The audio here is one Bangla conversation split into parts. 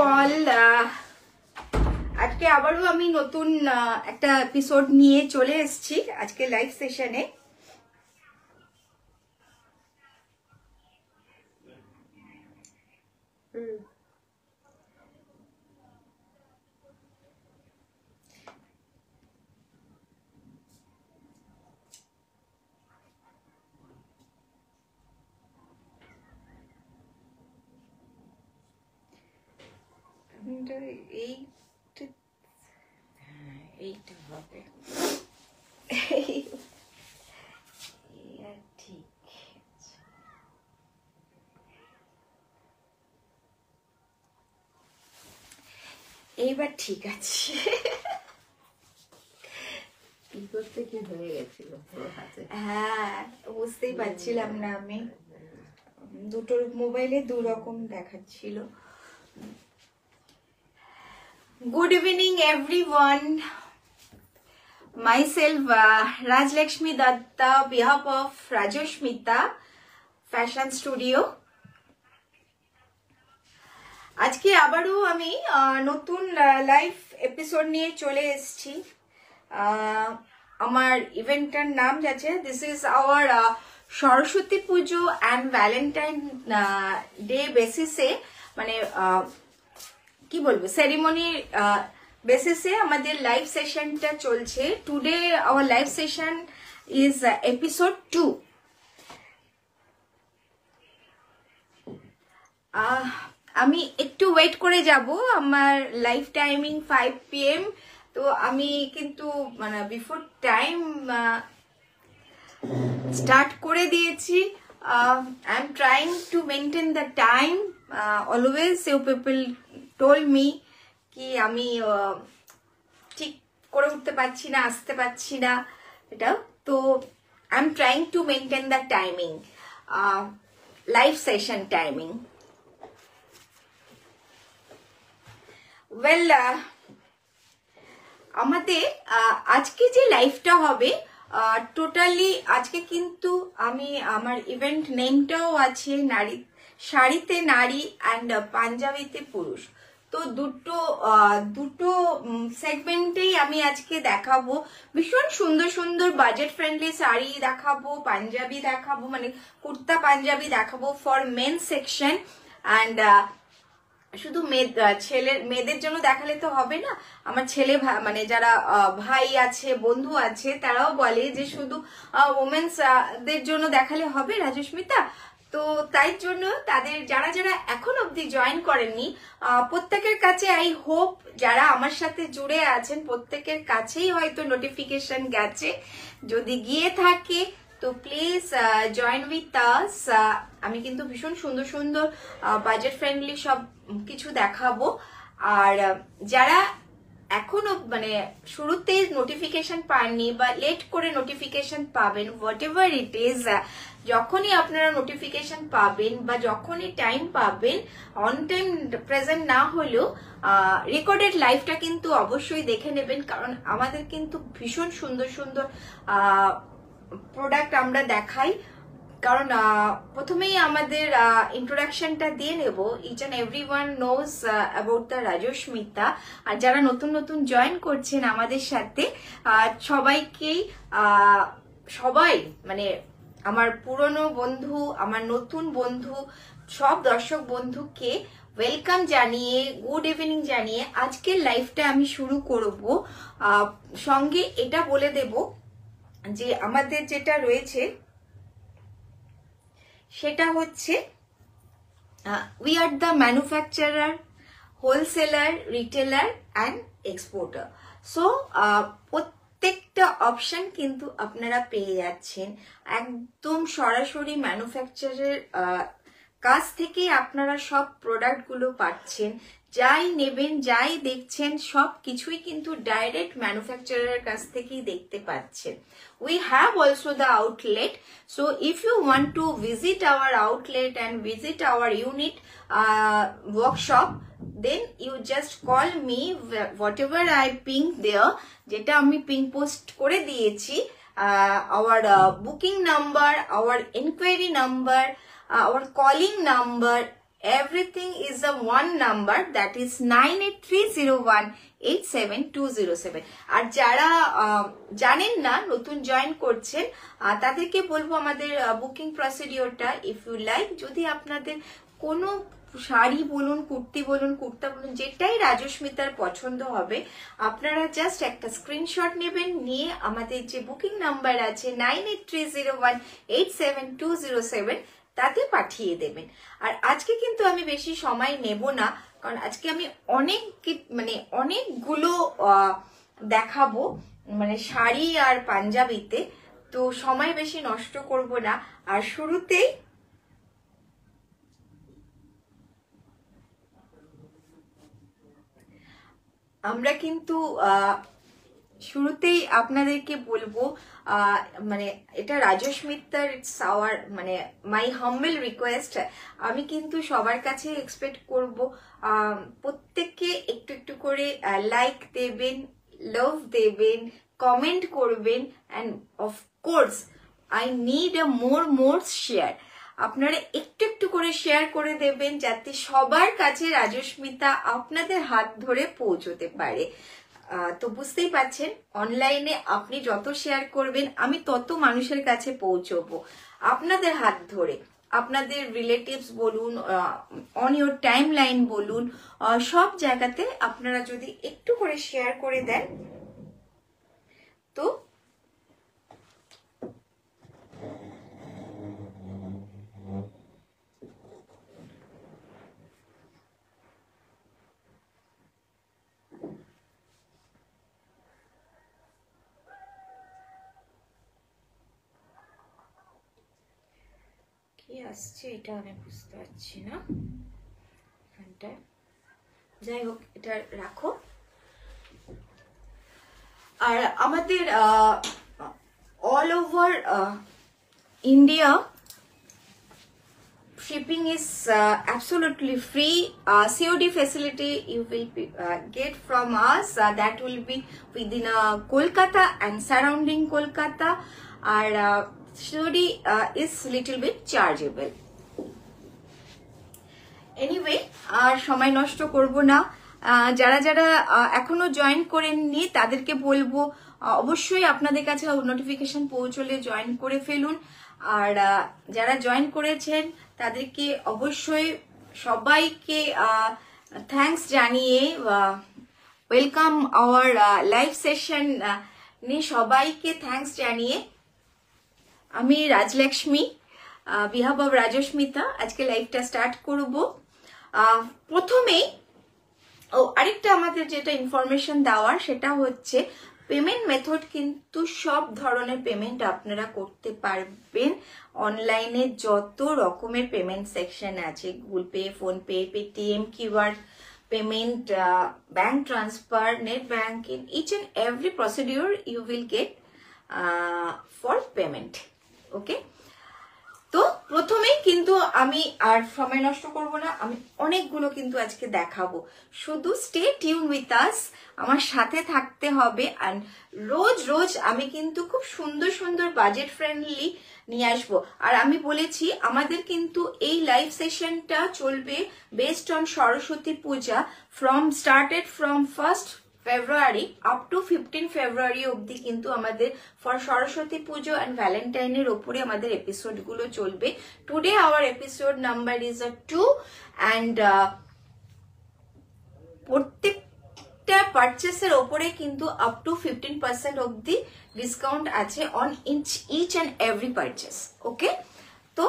অল। আজকে আবারও আমি নতুন একটা এপিসোড নিয়ে চলে এসেছি আজকে লাইভ সেশনে। এইটা হবে ঠিক। এইবার ঠিক আছে। কি হয়ে গেছিল হ্যাঁ, বুঝতেই পারছিলাম না আমি, দুটোর মোবাইলে দু রকম দেখাচ্ছিল। Good evening everyone. Myself Rajlakshmi Datta, behalf of Rajoshmita Fashion Studio. আজকে আবারও আমি নতুন লাইভ এপিসোড নিয়ে চলে এসেছি। আমার ইভেন্টটার নাম যাচ্ছে this is our Saraswati Puja and Valentine day বেসিসে, মানে কি বলবো, সেরিমনির বেসিসে আমাদের লাইভ সেশনটা চলছে। Today our live session is episode 2। আমি একটু ওয়েট করে যাব, আমার লাইভ টাইমিং 5 PM, তো আমি কিন্তু মানে বিফোর টাইম স্টার্ট করে দিয়েছি। I am trying to maintain the time. Always you people told me কি আমি ঠিক করে উঠতে পারছি না, আসতে পারছি না, এটা তো I am trying to maintain the timing, live session timing. Well, আমাদের আজকে যে লাইভটা হবে টোটালি আজকে কিন্তু আমি আমার ইভেন্ট নেমটাও আছে নারী শাড়িতে নারী অ্যান্ড পাঞ্জাবিতে পুরুষ। তো দুটো সেগমেন্টেই আমি আজকে দেখাবো। ভীষণ সুন্দর সুন্দর বাজেট ফ্রেন্ডলি শাড়ি দেখাবো, পাঞ্জাবি দেখাবো, মানে কুর্তা পাঞ্জাবি দেখাবো ফর মেন সেকশন। অ্যান্ড শুধু মেয়েদের জন্য দেখালে তো হবে না, আমার ছেলে মানে যারা ভাই আছে, বন্ধু আছে, তারাও বলে যে শুধু ওমেন্স দের জন্য দেখালে হবে রাজস্মিতা। তো তাই জন্য তাদের যারা যারা এখন অবধি জয়েন করেননি, প্রত্যেকের কাছে আই হোপ যারা আমার সাথে জুড়ে আছেন প্রত্যেকের কাছেই হয়তো নোটিফিকেশন গেছে। যদি গিয়ে থাকে তো প্লিজ জয়েন উইথ আস। আমি কিন্তু ভীষণ সুন্দর সুন্দর বাজেট ফ্রেন্ডলি সব কিছু দেখাবো। আর যারা এখনো মানে শুরুতেই নোটিফিকেশন পাননি বা লেট করে নোটিফিকেশন পাবেন, হোয়াট এভার ইট ইজ, যখনই আপনারা নোটিফিকেশন পাবেন বা যখনই টাইম পাবেন, অন টাইম প্রেজেন্ট না হলেও রেকর্ডেড লাইভটা কিন্তু অবশ্যই দেখে নেবেন, কারণ আমাদের কিন্তু ভীষণ সুন্দর সুন্দর প্রোডাক্ট আমরা দেখাই। কারণ প্রথমেই আমাদের ইন্ট্রোডাকশনটা দিয়ে নেব। Each and everyone knows about the Rajsmita. আর যারা নতুন নতুন জয়েন করছেন আমাদের সাথে সবাইকেই, সবাই মানে আমার পুরনো বন্ধু, আমার নতুন বন্ধু, সব দর্শক বন্ধুকে ওয়েলকাম জানিয়ে, গুড ইভিনিং জানিয়ে আজকের লাইভটা আমি শুরু করব। সঙ্গে এটা বলে দেব যে আমাদের যেটা রয়েছে সেটা হচ্ছে we are the manufacturer, wholesaler, retailer and exporter. So প্রত্যেকটা অপশন কিন্তু আপনারা পেয়ে যাচ্ছেন একদম সরাসরি ম্যানুফ্যাকচারের কাছ থেকে। আপনারা সব প্রোডাক্টগুলো পাচ্ছেন, যাই নেবেন, যাই দেখছেন, সব কিছুই কিন্তু ডাইরেক্ট ম্যানুফ্যাকচারারের কাছ থেকেই দেখতে পাচ্ছেন। We have also the outlet. So if you want to visit our outlet and visit our unit workshop, then you just call me, whatever I ping there, যেটা আমি পিং পোস্ট করে দিয়েছি, our booking number, our inquiry number, our calling number, everything is a one number, that is 9830187207. আর যারা জানেন না, নতুন জয়েন করছেন, তাদেরকে বলবো আমাদের বুকিং প্রসিডিওরটা। ইফ ইউ লাইক, যদি আপনাদের কোনো শাড়ি বলুন, কুর্তি বলুন, কুর্তা বলুন, যেটাই রাজস্মিতার পছন্দ হবে, আপনারা জাস্ট একটা স্ক্রিনশট নেবেন, নিয়ে আমাদের যে বুকিং নাম্বার আছে 9830187207 তাতে পাঠিয়ে দেবেন। আর আজকে কিন্তু আমি বেশি সময় নেব না, কারণ আজকে আমি অনেকগুলো দেখাবো, মানে শাড়ি আর পাঞ্জাবিতে, তো সময় বেশি নষ্ট করব না। আর শুরুতেই আমরা কিন্তু শুরুতেই আপনাদেরকে বলবো, মানে এটা রাজস্মিতার, ইটস আওয়ার, মানে মাই হাম্বল রিকোয়েস্ট। আমি কিন্তু সবার কাছে এক্সপেক্ট করব প্রত্যেককে একটু একটু করে লাইক দেবেন, লাভ দেবেন, কমেন্ট করবেন, and of course I need a more share. আপনারা একটু একটু করে শেয়ার করে দেবেন, যাতে সবার কাছে রাজস্মিতা আপনাদের হাত ধরে পৌঁছতে পারে। তো বুঝতেই পারছেন, অনলাইনে আপনি যত শেয়ার করবেন, আমি তত মানুষের কাছে পৌঁছবো আপনাদের হাত ধরে। আপনাদের রিলেটিভস বলুন, অন ইউর টাইম লাইন বলুন, সব জায়গাতে আপনারা যদি একটু করে শেয়ার করে দেন, তো কি আসছে এটা আমি বুঝতে পারছি না। যাই হোক, এটা রাখো। আর আমাদের all over India shipping is absolutely free. COD facility you will get from us, that will be within Kolkata and surrounding Kolkata. Our COD is little bit chargeable. Anyway, আর সময় নষ্ট করব না। যারা যারা এখনো জয়েন করেননি তাদেরকে বলবো, অবশ্যই আপনাদের কাছে নোটিফিকেশন পৌঁছলে জয়েন করে ফেলুন। আর যারা জয়েন করেছেন তাদেরকে অবশ্যই সবাইকে থ্যাঙ্কস জানিয়ে, ওয়েলকাম আওয়ার লাইভ সেশন নিয়ে সবাইকে থ্যাঙ্কস জানিয়ে, আমি রাজলক্ষ্মী, বিহাফ অফ রাজস্মিতা, আজকে লাইভটা স্টার্ট করব। প্রথমেই আরেকটা আমাদের যেটা ইনফরমেশন দেওয়ার, সেটা হচ্ছে পেমেন্ট মেথড কিন্তু সব ধরনের পেমেন্ট আপনারা করতে পারবেন। অনলাইনে যত রকমের পেমেন্ট সেকশন আছে, Google Pay, PhonePe, Paytm, QR payment, bank transfer, net banking, each and every procedure you will get for payment. Okay, তো প্রথমেই কিন্তু আমি আর সময় নষ্ট করব না, আমি অনেকগুলো কিন্তু আজকে দেখাবো। শুধু স্টে টিউন উইথ আস, আমার সাথে থাকতে হবে। অ্যান্ড রোজ রোজ আমি কিন্তু খুব সুন্দর সুন্দর বাজেট ফ্রেন্ডলি নিয়ে আসবো। আর আমি বলেছি আমাদের কিন্তু এই লাইভ সেশনটা চলবে based on Saraswati Puja, started from 1st February up to 15 February অবধি কিন্তু আমাদের ফর সরস্বতী পুজো অ্যান্ড ভ্যালেন্টাইনের ওপরে আমাদের এপিসোড গুলো চলবে। Today our episode number is 2 and প্রত্যেকটা পারচেসের ওপরে কিন্তু আপ টু 15% অবধি ডিসকাউন্ট আছে on each and every purchase. Okay, তো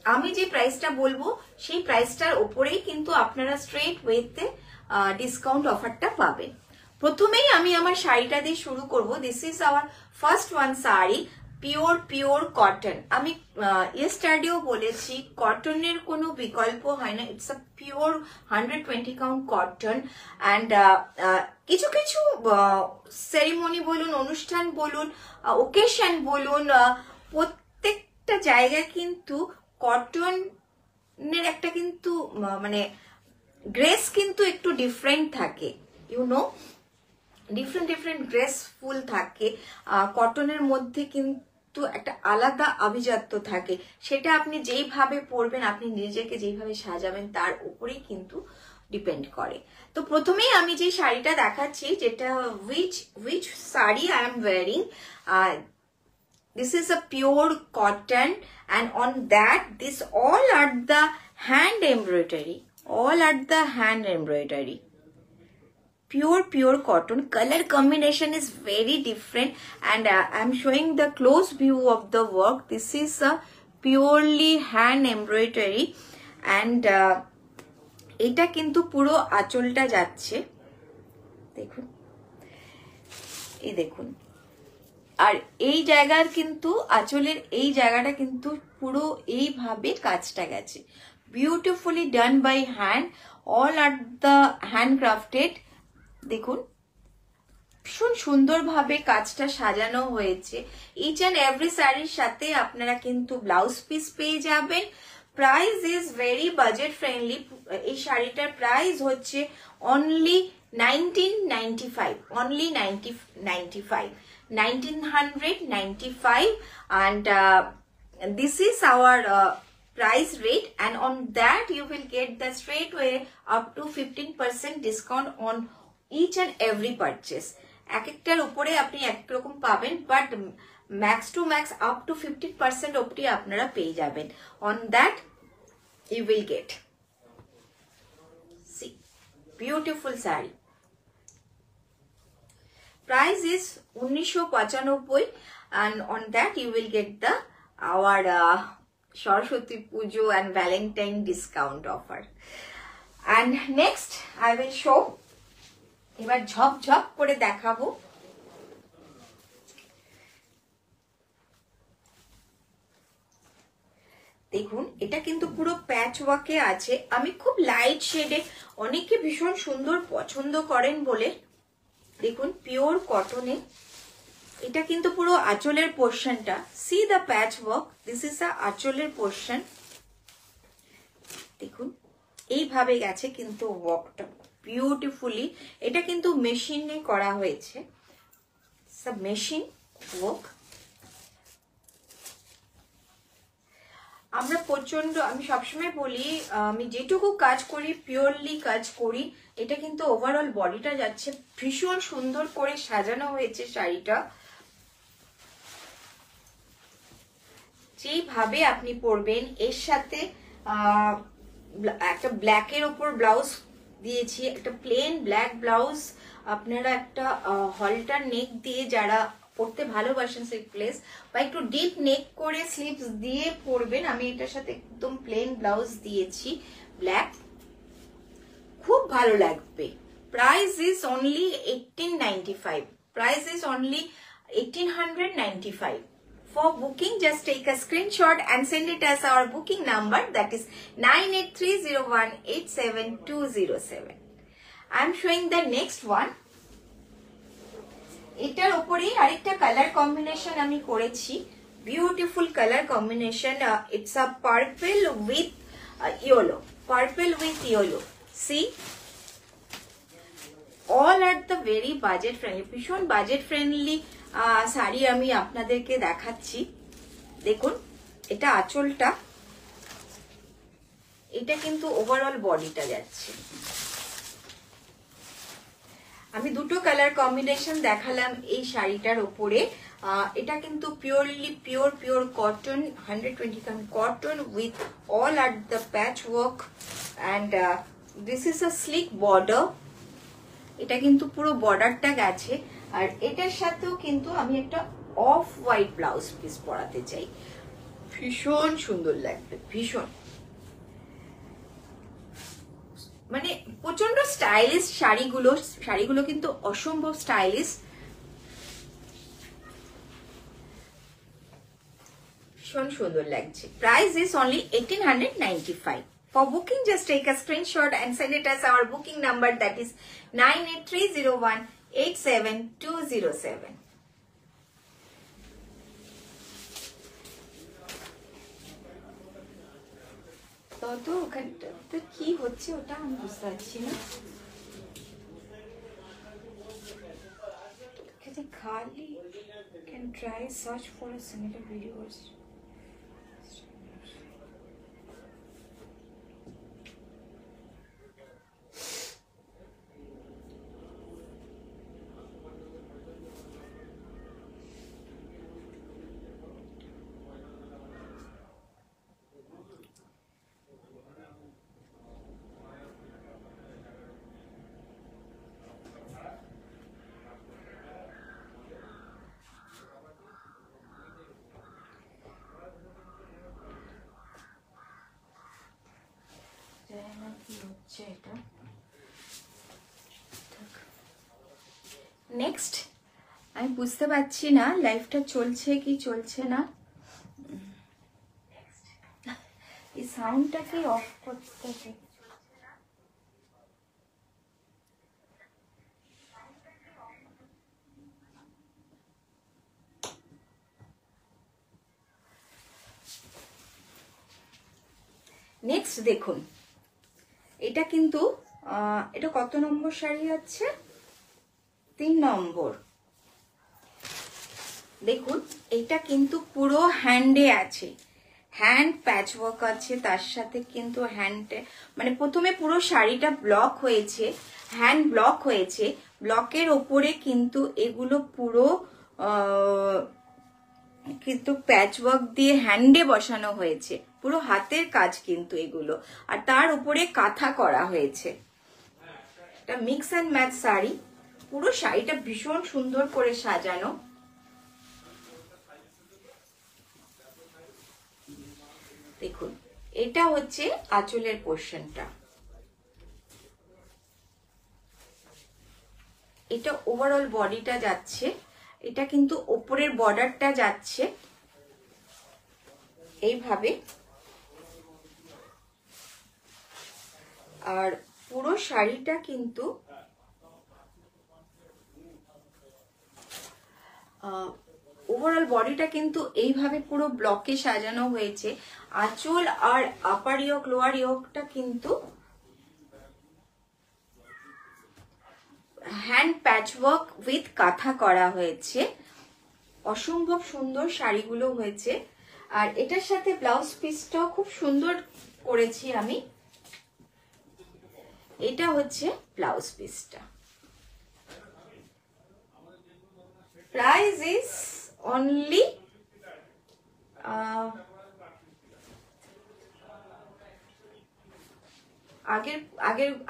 আমি যে প্রাইসটা বলবো সেই প্রাইসটার ওপরেই কিন্তু আপনারা স্ট্রেট ওয়েতে ডিসকাউন্ট অফারটা পাবেন। প্রথমেই আমি আমার শাড়িটা দিয়ে শুরু করব। This is our first one sari, pure cotton. আমি ইয়েস্টারডেও বলেছি কটনের কোনো বিকল্প হয় না, it's a pure 120 count cotton. And কিছু কিছু সেরিমনি বলুন, অনুষ্ঠান বলুন, ওকেশন বলুন, প্রত্যেকটা জায়গায় কিন্তু কটনের একটা কিন্তু মানে গ্রেস কিন্তু একটু ডিফারেন্ট থাকে, ডিফারেন্ট গ্রেসফুল থাকে। কটনের মধ্যে কিন্তু কিন্তু একটা আলাদা আভিজাত্য থাকে, সেটা আপনি যেইভাবে পরবেন, আপনি নিজেকে যেইভাবে সাজাবেন তার উপরেই কিন্তু ডিপেন্ড করে। তো প্রথমেই আমি যে শাড়িটা দেখাচ্ছি, যেটা which sari I am wearing, this is a pure cotton, and on that this all are the hand embroidery, pure cotton. Color combination is very different, and I'm showing the close view of the work. This is a purely hand embroidery, and এটা কিন্তু পুরো আঁচলটা যাচ্ছে, দেখুন, এই দেখুন। আর এই জায়গার কিন্তু আঁচলের এই জায়গাটা কিন্তু পুরো এইভাবে কাজটা গেছে, beautifully done by hand, all are the handcrafted. দেখুন ভীষণ সুন্দরভাবে কাজটা সাজানো হয়েছে। ইচ অ্যান্ড এভরি শাড়ির সাথে আপনারা কিন্তু ব্লাউজ পিস পেয়ে যাবেন। Price is very budget friendly. এই শাড়িটার প্রাইস হচ্ছে only 1995, only 1995, and this is our price rate, and on that you will get the straight way up to 15% discount on each and every purchase. এক একটার উপরে আপনি এক রকম পাবেন, but max to max up to 50% অবধি আপনারা পেয়ে যাবেন। on that you will get, see, beautiful saree. Price is 1995, and on that you will get the our Saraswati Pujo and Valentine discount offer. And next I will show, এবার ঝপ করে দেখাবো। দেখুন এটা কিন্তু পুরো প্যাচ ওয়ার্কে আছে। আমি খুব লাইট শেডে, অনেকে ভীষণ সুন্দর পছন্দ করেন বলে, দেখুন পিওর কটনে, এটা কিন্তু পুরো আঁচলের পোর্শনটা, C the patch work, this is the আঁচলের পোর্শন। দেখুন এইভাবে গেছে কিন্তু ওয়ার্কটা বিউটিফুলি। এটা কিন্তু মেশিনে করা হয়েছে, সব মেশিন ওয়ার্ক। আমরা প্রচন্ড, আমি সবসময় বলি, আমি যেটুকু কাজ করি পিওরলি কাজ করি। এটা কিন্তু ওভারঅল বডিটা যাচ্ছে, ভীষণ সুন্দর করে সাজানো হয়েছে শাড়িটা। যেইভাবে আপনি পরবেন, এর সাথে একটা ব্ল্যাকের ওপর ব্লাউজ দিয়েছি, একটা প্লেন ব্ল্যাক ব্লাউজ। আপনারা একটা হলটার নেক দিয়ে যারা পরতে ভালোবাসেন স্লিভলেস, বা একটু ডিপ নেক করে স্লিভস দিয়ে পরবেন, আমি এটার সাথে একদম প্লেন ব্লাউজ দিয়েছি ব্ল্যাক, খুব ভালো লাগবে। Price is only 1895, price is only 1895. For booking, just take a screenshot and send it as our booking number, that is 9830187207. I am showing the next one. এটার উপরে আরেকটা কালার কম্বিনেশন আমি করেছি, beautiful colour combination. It's a purple with yellow, purple with yellow. See, all are the very budget friendly, ভীষণ বাজেট ফ্রেন্ডলি শাড়ি আমি আপনাদেরকে দেখাচ্ছি। দেখুন এটা আঁচলটা, এটা কিন্তু ওভারঅল বডিটা যাচ্ছে। আমি দুটো কালার কম্বিনেশন দেখালাম এই শাড়িটার উপরে। এটা কিন্তু purely pure cotton, 120 cotton with all are the patch work, and this is a slick border. এটা কিন্তু পুরো বর্ডারটা গেছে, আর এটার সাথেও কিন্তু আমি একটা অফ হোয়াইট ব্লাউজ পিস পরাতে চাই, ভীষণ সুন্দর লাগবে, ভীষণ, মানে প্রচন্ড স্টাইলিশ শাড়িগুলো কিন্তু অসম্ভব স্টাইলিশ, ভীষণ সুন্দর লাগছে। Price is only 1895. For booking, just take a screenshot and send it as our booking number, that is 9830187207. তো ওখানটা তো কি হচ্ছে ওটা আমি বুঝতে পারছি না, খালি কেন can try search for a similar videos. Next আমি বুঝতে পারছি না লাইফটা চলছে কি চলছে না, এই সাউন্ডটাকে অফ করতে হবে। নেক্সট দেখুন, এটা কিন্তু এটা কত নম্বর শাড়ি আছে? 3 নম্বর। দেখুন এটা কিন্তু পুরো হ্যান্ডে আছে, হ্যান্ড প্যাচওয়ার্ক আছে, তার সাথে কিন্তু হ্যান্ডে মানে প্রথমে পুরো শাড়িটা ব্লক হয়েছে, হ্যান্ড ব্লক হয়েছে, ব্লকের ওপরে কিন্তু এগুলো পুরো কিন্তু প্যাচওয়ার্ক দিয়ে হ্যান্ডে বসানো হয়েছে, পুরো হাতের কাজ কিন্তু এগুলো, আর তার উপরে কাঁথা করা হয়েছে। এটা মিক্স অ্যান্ড ম্যাচ শাড়ি, পুরো শাড়িটা ভীষণ সুন্দর করে সাজানো। দেখুন এটা হচ্ছে আঁচলের পোর্শনটা, এটা ওভারঅল বডিটা যাচ্ছে, এটা কিন্তু ওপরের বর্ডারটা যাচ্ছে এইভাবে, আর পুরো শাড়িটা কিন্তু ওভারঅল বডিটা কিন্তু এইভাবে পুরো ব্লকে সাজানো হয়েছে। আঁচল আর আপার ইয়োক লোয়ার ইয়োকটা কিন্তু হ্যান্ড প্যাচওয়ার্ক উইথ কাঁথা করা হয়েছে, অসম্ভব সুন্দর শাড়িগুলো হয়েছে। আর এটার সাথে ব্লাউজ পিসটাও খুব সুন্দর করেছি আমি, এটা হচ্ছে ব্লাউজ পিসটা। প্রাইস ইজ অনলি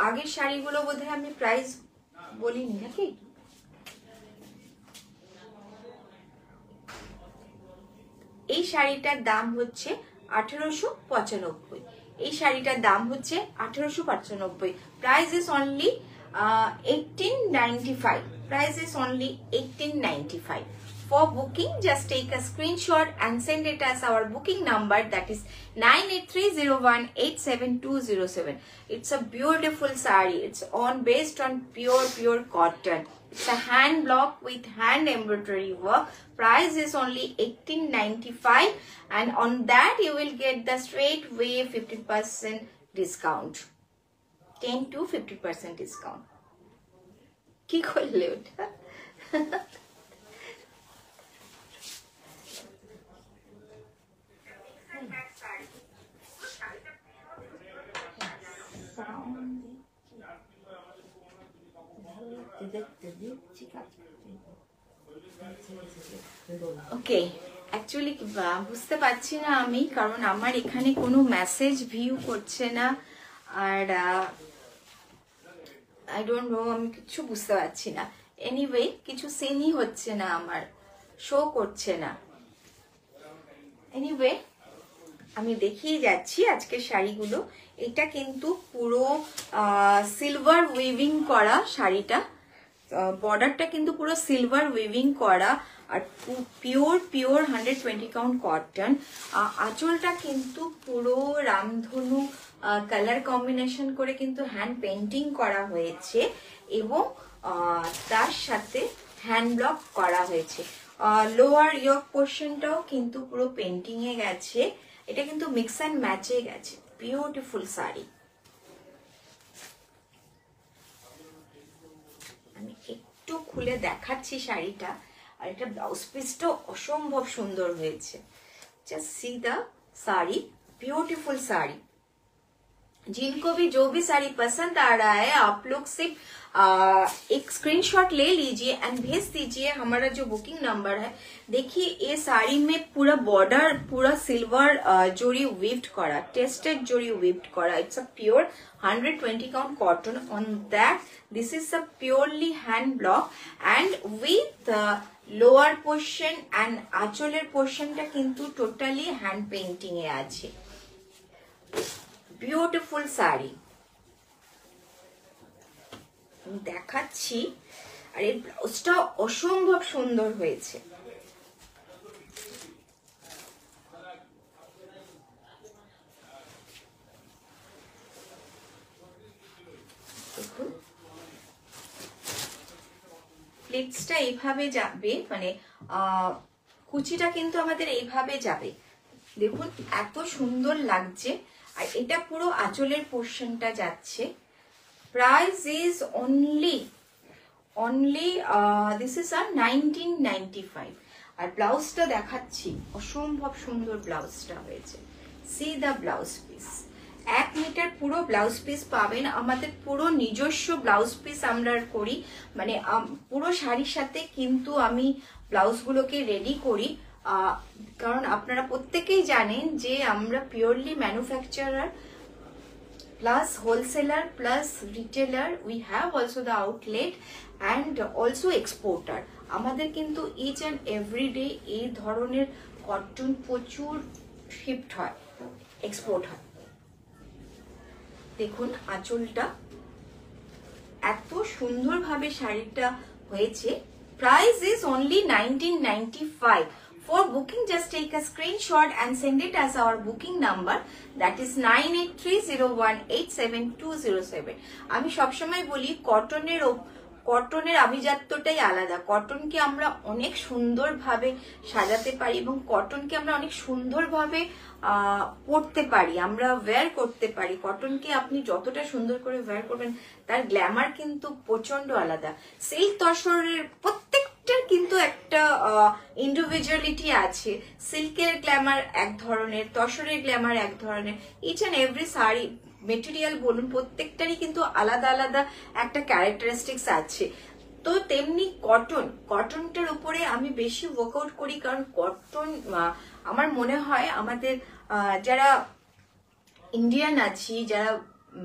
আগের শাড়িগুলো বোধহয় আমি প্রাইস বলিনি নাকি? এই শাড়িটার দাম হচ্ছে 1895, এই শাড়িটার দাম হচ্ছে 1895। Price is only 1895, price is only 1895. For booking, just take a screenshot and send it as our booking number, that is 9830187207. It's a beautiful saree. It's based on pure cotton. It's a hand block with hand embroidery work. Price is only 1895, and on that you will get the straight way 50% discount, 10 to 50% discount. কি করলে ওটা? ওকে, অ্যাকচুয়ালি বুঝতে পারছি না আমি, কারণ আমার এখানে কোনো মেসেজ ভিউ করছে না, আর আই ডোন্ট নো, আমি কিছু বুঝতে পারছি না। এনিওয়ে কিছু সিনই হচ্ছে না, আমার শো করছে না। এনিওয়ে আমি দেখিয়ে যাচ্ছি আজকের শাড়িগুলো। এটা কিন্তু পুরো সিলভার উইভিং করা শাড়িটা, বর্ডারটা কিন্তু পুরো সিলভার উইভিং করা, আর পিওর 120 কাউন্ট কটন। আঁচলটা কিন্তু পুরো রামধনু কালার কম্বিনেশন করে কিন্তু হ্যান্ড পেন্টিং করা হয়েছে, এবং তার সাথে হ্যান্ড ব্লক করা হয়েছে। লোয়ার ইয়ক পোর্শনটাও কিন্তু পুরো পেন্টিং এ গেছে, এটা কিন্তু মিক্স অ্যান্ড ম্যাচে গেছে। বিউটিফুল শাড়ি। আমি একটু খুলে দেখাচ্ছি শাড়িটা, আর এটা ব্লাউজ পিসটাও অসম্ভব সুন্দর হয়েছে। Just see the sari, beautiful sari. जिनको भी जो भी साड़ी पसंद आ रहा है आप लोग सिर्फ एक स्क्रीनशॉट ले लीजिए एंड भेज दीजिए। हमारा जो बुकिंग नंबर है, देखिए ये साड़ी में पूरा बॉर्डर पूरा सिल्वर जोड़ी विव्ड करा, टेस्टेड जोड़ी विव्ड करा। It's a pure 120 count cotton. On that this is a purely hand block and with lower portion and आंचलेर पोर्शनটা কিন্তু টোটালি হ্যান্ড পেইন্টিং এ আছে। বিউটিফুল শাড়ি আমি দেখাচ্ছি, আর এই ব্লাউজটা অসম্ভব সুন্দর হয়েছে। দেখুন প্লিটসটা এইভাবে যাবে, মানে কুচিটা কিন্তু আমাদের এইভাবে যাবে। দেখুন এত সুন্দর লাগছে, আর এটা পুরো আঁচলের পোর্শনটা যাচ্ছে। Price is only this is 1995। আর ব্লাউজটা দেখাচ্ছি, অসম্ভব সুন্দর ব্লাউজটা হয়েছে। See the blouse piece, 1 metre পুরো ব্লাউজ পিস পাবেন। আমাদের পুরো নিজস্ব ব্লাউজ পিস আমরা করি, মানে পুরো শাড়ির সাথে কিন্তু আমি ব্লাউজগুলোকে রেডি করি, কারণ আপনারা প্রত্যেকেই জানেন যে আমরা purely manufacturer plus wholesaler plus retailer, we have also the outlet and also exporter. আমাদের কিন্তু ইচ অ্যান্ড এভরি ডে এই ধরনের কটন প্রচুর শিফট হয়, এক্সপোর্ট হয়। দেখুন আঁচলটা এত সুন্দরভাবে শাড়িটা হয়েছে। Price is only 1995। For booking, just take a screenshot and send it as our booking number, that is 9830187207। আমি সবসময় বলি কটনের আভিজাত্যটাই আলাদা। কটনকে আমরা অনেক সুন্দরভাবে সাজাতে পারি এবং কটনকে আমরা অনেক সুন্দরভাবে পরতে পারি, আমরা ওয়্যার করতে পারি। কটনকে আপনি যতটা সুন্দর করে ওয়্যার করবেন তার গ্ল্যামার কিন্তু প্রচন্ড আলাদা। সিল্ক তসরের প্রত্যেকটার কিন্তু একটা ইন্ডিভিজুয়ালিটি আছে। সিল্কের গ্ল্যামার এক ধরনের, তসরের গ্ল্যামার এক ধরনের। Each and every sari material বলুন প্রত্যেকটারই কিন্তু আলাদা আলাদা একটা ক্যারেক্টারিস্টিক্স আছে। তো তেমনি কটনটার উপরে আমি বেশি ওয়ার্কআউট করি, কারণ কটন আমার মনে হয় আমাদের যারা ইন্ডিয়ান আছি, যারা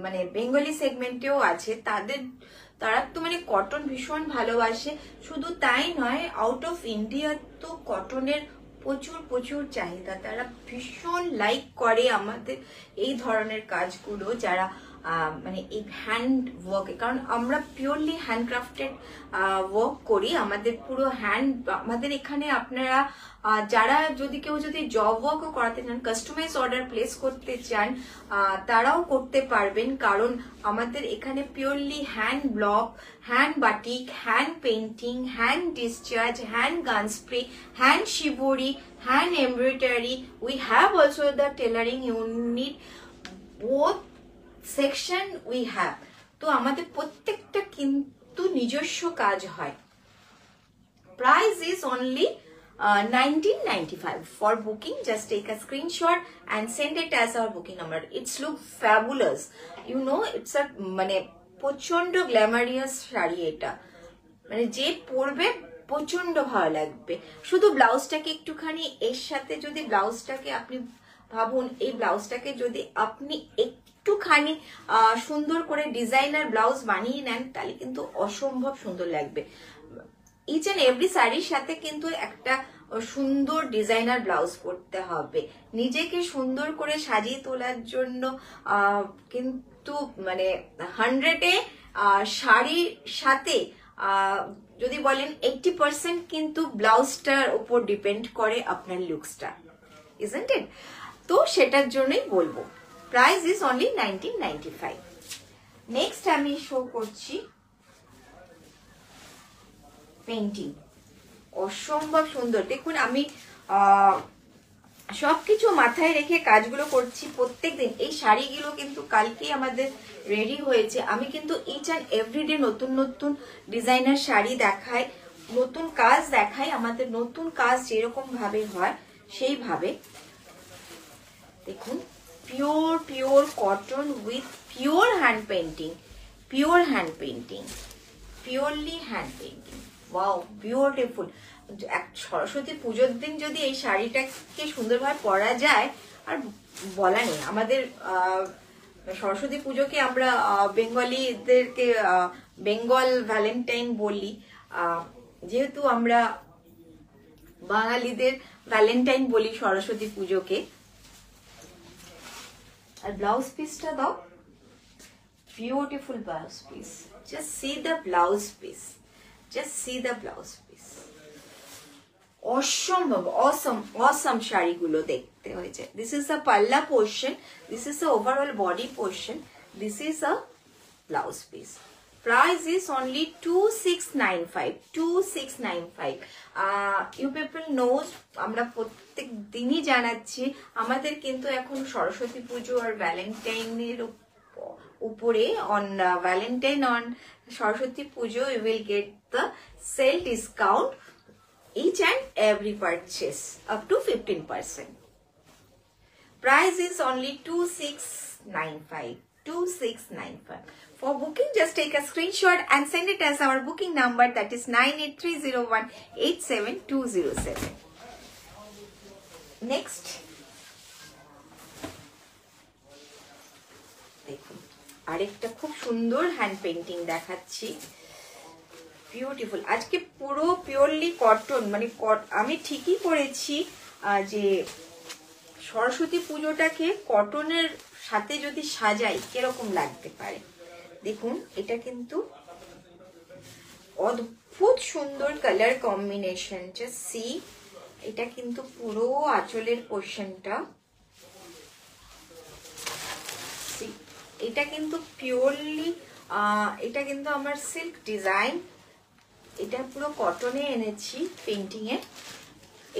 মানে বেঙ্গলি সেগমেন্টেও আছে, তারা তো মানে কটন ভীষণ ভালোবাসে। শুধু তাই নয়, আউট অফ ইন্ডিয়া তো কটনের প্রচুর চাহিদা, তারা ভীষণ লাইক করে আমাদের এই ধরনের কাজগুলো, যারা মানে এই হ্যান্ড ওয়ার্কে। কারণ আমরা পিওরলি হ্যান্ডক্রাফটেড ওয়ার্ক করি, আমাদের পুরো আমাদের এখানে আপনারা যারা কেউ যদি জব ওয়ার্কও করাতে চান, কাস্টমাইজ অর্ডার প্লেস করতে চান, তারাও করতে পারবেন। কারণ আমাদের এখানে purely hand block, hand batik, hand painting, hand discharge, hand gun spray, hand shibori, hand embroidery. We have also the tailoring unit, both section we have. তো আমাদের প্রত্যেকটা কিন্তু নিজস্ব কাজ হয়। Price is only 1995. For booking, just take a screenshot and send it as our booking number. It's look fabulous. You know, it's a মানে প্রচন্ড গ্ল্যামারিয়াস শাড়ি এটা, মানে যে পরবে প্রচন্ড ভালো লাগবে। শুধু ব্লাউজটাকে একটুখানি এর সাথে যদি ব্লাউজটাকে আপনি ভাবুন, এই ব্লাউজটাকে যদি আপনি একটুখানি সুন্দর করে ডিজাইনার ব্লাউজ বানিয়ে নেন, তাহলে কিন্তু অসম্ভব সুন্দর লাগবে। ইচ অ্যান্ড এভরি শাড়ির সাথে কিন্তু একটা সুন্দর ডিজাইনার ব্লাউজ পরতে হবে। নিজেকে সুন্দর করে সাজিয়ে তোলার জন্য কিন্তু মানে 100-এ শাড়ির সাথে যদি বলেন 80% কিন্তু ব্লাউজটার উপর ডিপেন্ড করে আপনার লুকসটা, ইজন্ট ইট? তো সেটার জন্যই বলবো প্রাইস ইজ অনলি 1995। নেক্সট আমি শো করছি পেইন্টিং, অসম্ভব সুন্দর। দেখুন আমি সবকিছু মাথায় রেখে কাজগুলো করছি প্রত্যেকদিন। এই শাড়িগুলো কিন্তু কালকেই আমাদের রেডি হয়েছে। আমি কিন্তু ইচ অ্যান্ড এভরিডে নতুন নতুন ডিজাইনার শাড়ি দেখাই। নতুন কাজ দেখাই, আমাদের নতুন কাজ যেরকম ভাবে হয় সেইভাবে। দেখুন, pure pure cotton with pure hand painting, pure hand painting, purely hand painting. Wow, beautiful. Saraswati পুজোর দিন যদি এই শাড়িটাকে সুন্দরভাবে পরা যায়, আর বলা নেই। আমাদের সরস্বতী পুজোকে আমরা বেঙ্গলিদেরকে বেঙ্গল ভ্যালেন্টাইন বলি, যেহেতু আমরা বাঙালিদের ভ্যালেন্টাইন বলি সরস্বতী পুজোকে। আর ব্লাউজ পিসটা দাও, beautiful blouse piece. Just see the blouse piece, just see the blouse piece. অসম্ভব অসম শাড়িগুলো দেখতে হয়েছে। দিস ইজ দ্য পাল্লা portion, this is the overall body portion, this is a blouse piece. Price is only 2695, 2695. You people knows, আমরা প্রত্যেক দিনই জানাচ্ছি আমাদের কিন্তু এখন সরস্বতী পুজো আর ভ্যালেন্টাইনের উপরে on Valentine on Saraswati Pujo you will get the sale discount each and every purchase up to 15%. Price is only 2695, 2695. For booking, just take a screenshot and send it as our booking number, that is 9830187207. Next, দেখুন আরেকটা খুব সুন্দর হ্যান্ড পেন্টিং দেখাচ্ছি, বিউটিফুল। আজকে পুরো পিওরলি কটন, মানে আমি ঠিকই করেছি যে সরস্বতী পুজোটাকে কটনের সাথে যদি সাজাই কিরকম লাগতে পারে। দেখুন, এটা কিন্তু অদ্ভুত সুন্দর কালার কম্বিনেশন, জাস্ট সি। এটা কিন্তু পুরো আঁচলের পোর্শনটা, এটা কিন্তু পিওরলি, এটা কিন্তু আমার সিল্ক ডিজাইন, এটা পুরো কটনে এনেছি পেন্টিং এ।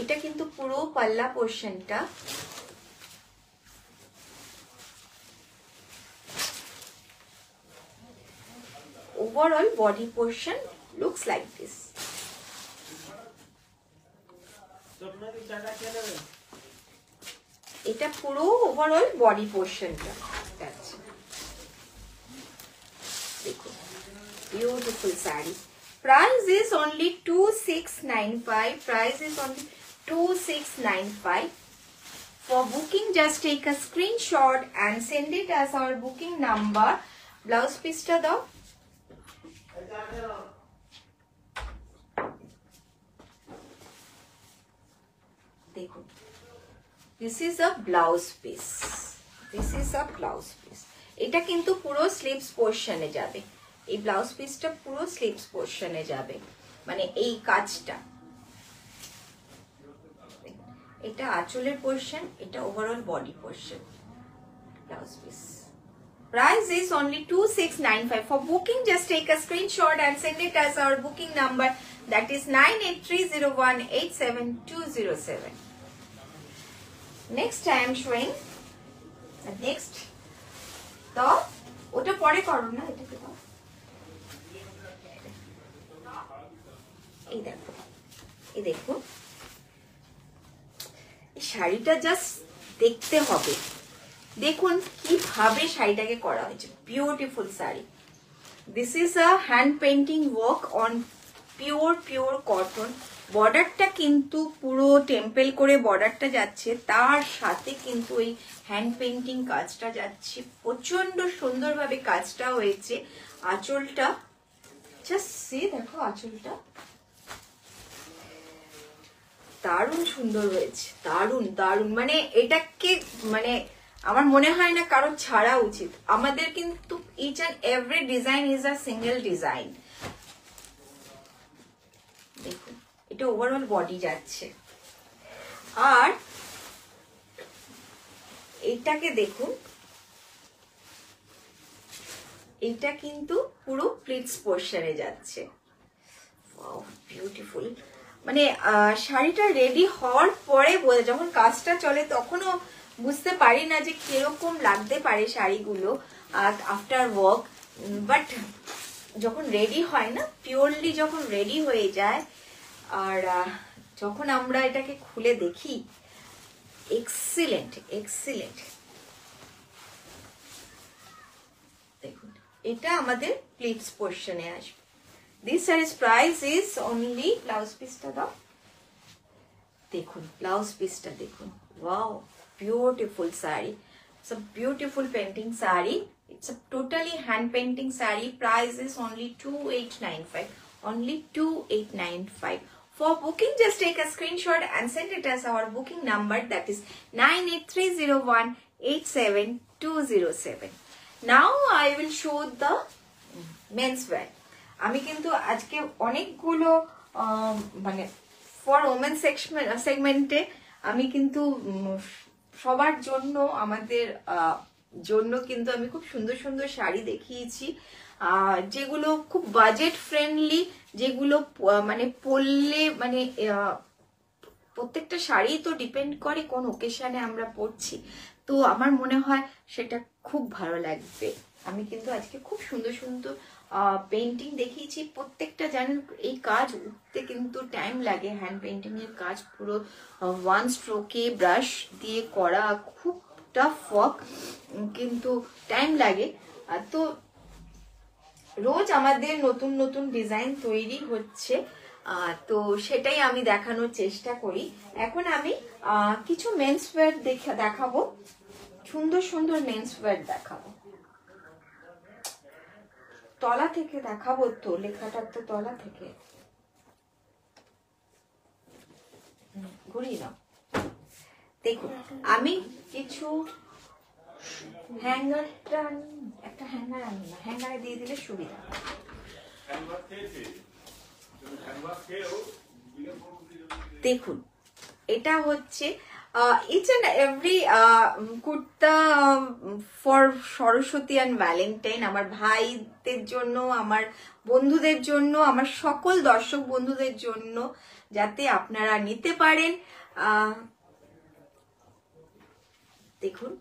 এটা কিন্তু পুরো পাল্লা পোর্শনটা, overall body portion looks like this. এটা পুরো ওভারঅল বডি পোর্শনটা আছে। দেখুন, beautiful sari. Price is only 2695, price is only 2695. For booking, just take a screenshot and send it as our booking number. Blouse piece ta dao, দেখুন, this is a blouse piece, this is a blouse piece. এটা কিন্তু পুরো স্লিভস পোরশনে যাবে, এই ব্লাউজ পিসটা পুরো স্লিভস পোরশনে যাবে, মানে এই কাজটা। এটা আঁচলের পোরশন, এটা overall body portion, blouse piece. Price is only 2695. For booking, just take a screenshot and send it as our booking number, that is 9830187207. Next I am showing the next. তো ওটা পরে করো না, এটাকে দাও। এই দেখো, এই দেখুন, এই শাড়িটা জাস্ট দেখতে হবে। দেখুন কিভাবে শাড়িটাকে করা হয়েছে, beautiful sari. This is a hand painting work on pure pure cotton. বর্ডারটা কিন্তু পুরো টেম্পল করে বর্ডারটা যাচ্ছে, তার সাথে কিন্তু এই হ্যান্ড পেন্টিং কাজটা যাচ্ছে। প্রচন্ড সুন্দরভাবে কাজটা হয়েছে। আঁচলটা জাস্ট সে দেখো, আঁচলটা দারুণ সুন্দর হয়েছে, দারুণ দারুণ। মানে এটাকে মানে আমার মনে হয় না কারণ ছাড়া উচিত। আমাদের কিন্তু each and every design is a single design. দেখুন, এটা ওভারঅল বডি যাচ্ছে। আর এইটাকে দেখুন, এটা কিন্তু পুরো প্লিটস পোরশনে যাচ্ছে। Wow, beautiful. মানে শাড়িটা রেডি হওয়ার পরে যখন কাজটা চলে তখনও বুঝতে পারি না যে কিরকম লাগতে পারে শাড়িগুলো আফটার ওয়ার্ক, বাট যখন রেডি হয় না, পিওরলি যখন রেডি হয়ে যায় আর যখন আমরা এটাকে খুলে দেখি, এক্সিলেন্ট এক্সিলেন্ট। দেখুন এটা আমাদের প্লিটস পোর্শনে আসবে। দিস শাড়ির প্রাইস ইজ অনলি, ব্লাউজ পিসটা দাও, দেখুন ব্লাউজ পিসটা দেখুন, wow beautiful sari, it's a beautiful painting sari, it's a totally hand painting saree. Price is only 2895, only 2895. For booking, just take a screenshot and send it as our booking number, that is 9830187207. Now I will show the menswear. আমি কিন্তু আজকে অনেকগুলো মানে ফর ওমেন সেগমেন্টে আমি কিন্তু সবার জন্য, আমাদের জন্য কিন্তু আমি খুব সুন্দর সুন্দর শাড়ি দেখিয়েছি, যেগুলো খুব বাজেট ফ্রেন্ডলি, যেগুলো মানে পরলে মানে প্রত্যেকটা শাড়ি তো ডিপেন্ড করে কোন ওকেশনে আমরা পরছি, তো আমার মনে হয় সেটা খুব ভালো লাগবে। আমি কিন্তু আজকে খুব সুন্দর সুন্দর পেন্টিং দেখিয়েছি। প্রত্যেকটা জানেন এই কাজ উঠতে কিন্তু টাইম লাগে, হ্যান্ড পেন্টিং এর কাজ পুরো ওয়ান স্ট্রোকে ব্রাশ দিয়ে করা খুব টাফ ওয়ার্ক, কিন্তু টাইম লাগে। তো রোজ আমাদের নতুন নতুন ডিজাইন তৈরি হচ্ছে, তো সেটাই আমি দেখানোর চেষ্টা করি। এখন আমি কিছু মেন্সওয়্যার দেখাবো, সুন্দর সুন্দর মেন্সওয়্যার দেখাবো। তলা থেকে দেখাবো, তো লেখাটা তো তলা থেকে ঘুরিয়ে নাও। দেখুন আমি কিছু হ্যাঙ্গারটা, একটা হ্যাঙ্গার আনি না, হ্যাঙ্গারে দিয়ে দিলে সুবিধা। দেখুন এটা হচ্ছে each and every kurta for Saraswati and Valentine, আমার ভাইদের জন্য, আমার বন্ধুদের জন্য, আমার সকল দর্শক বন্ধুদের জন্য, যাতে আপনারা নিতে পারেন। দেখুন